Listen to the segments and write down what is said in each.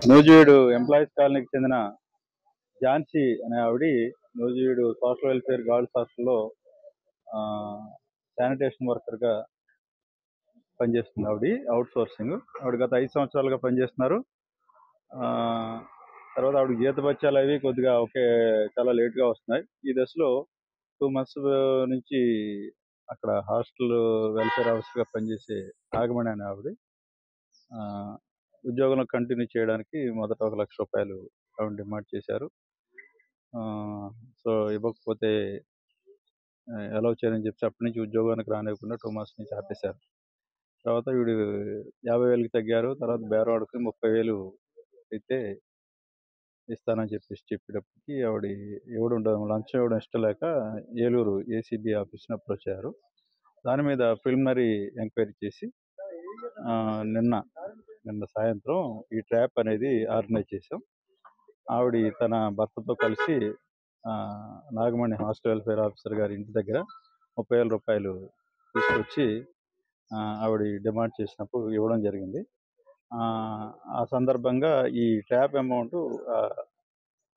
Nuzvid employees కాలనీకి చెందిన ఝాన్సీ అనే ఆవిడ నూజివీడు సోషల్ వెల్ఫేర్ గర్ల్స్ హాస్టల్లో శానిటేషన్ వర్కర్గా పనిచేస్తుంది. Out sourcing. ఆవిడ గత 5 సంవత్సరాలుగా పనిచేస్తున్నారు. తర్వాత ఆవిడకి జీతభత్యాలు అవి కొద్దిగా చాలా లేట్గా వస్తున్నాయి. ఈ దశలో 2 months నుంచి అక్కడ హాస్టల్ వెల్ఫేర్ ఆఫీసర్గా పనిచేసే నాగమణి అనే ఆవిడ ఉద్యోగంలో కంటిన్యూ చేయడానికి మొదట 1 లక్ష రూపాయలు ఆవిడ డిమాండ్ చేశారు. సో ఇవ్వకపోతే అలౌ చేయని చెప్పి అప్పటి నుంచి ఉద్యోగానికి రానివ్వకుండా 2 months నుంచి ఆపేశారు. తర్వాత వీడు 50,000కి తగ్గారు. తర్వాత బేరవాడికి 30,000 అయితే ఇస్తానని చెప్పేటప్పటికి ఆవిడ లంచం ఇవ్వడం ఇష్టం లేక ఏలూరు ఏసీబీ ఆఫీస్ని అప్రోచ్ అయ్యారు. దాని మీద ప్రిలిమినరీ ఎంక్వైరీ చేసి నిన్న సాయంత్రం ఈ ట్రాప్ అనేది ఆర్గనైజ్ చేశాం. ఆవిడ తన భర్తతో కలిసి నాగమణి హాస్టల్ వెల్ఫేర్ ఆఫీసర్ గారి ఇంటి దగ్గర 30,000 రూపాయలు తీసుకొచ్చి ఆవిడ డిమాండ్ చేసినప్పుడు ఇవ్వడం జరిగింది. ఆ సందర్భంగా ఈ ట్రాప్ అమౌంట్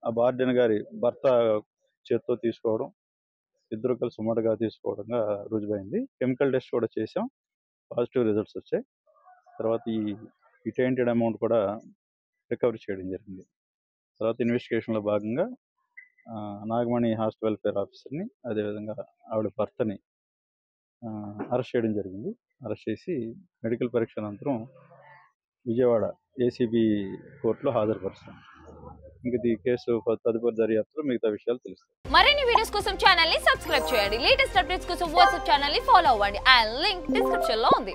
ఆ బార్డెన్ గారి భర్త చేత్తో తీసుకోవడం, ఇద్దరు కలిసి ఉమ్మడిగా తీసుకోవడంగా రుజువైంది. కెమికల్ టెస్ట్ కూడా చేసాం, పాజిటివ్ రిజల్ట్స్ వచ్చాయి. తర్వాత ఈ టెయింటెడ్ అమౌంట్ కూడా రికవరీ చేయడం జరిగింది. తర్వాత ఇన్వెస్టిగేషన్లో భాగంగా నాగమణి హాస్టల్ వెల్ఫేర్ ఆఫీసర్ని, అదేవిధంగా ఆవిడ భర్తని అరెస్ట్ చేయడం జరిగింది. అరెస్ట్ చేసి మెడికల్ పరీక్ష అనంతరం విజయవాడ ఏసీబీ కోర్టులో హాజరుపరుస్తాం. ఇంక ఈ కేసు తదుపరి దర్యాప్తులో మిగతా విషయాలు తెలుస్తాయి. మరిన్ని వీడియోస్ కోసం ఛానల్ ని సబ్స్క్రైబ్ చేయండి. లేటెస్ట్ అప్డేట్స్ కోసం వాట్సాప్ ఛానల్ ని ఫాలో అవ్వండి. ఆ లింక్ డిస్క్రిప్షన్ లో ఉంది.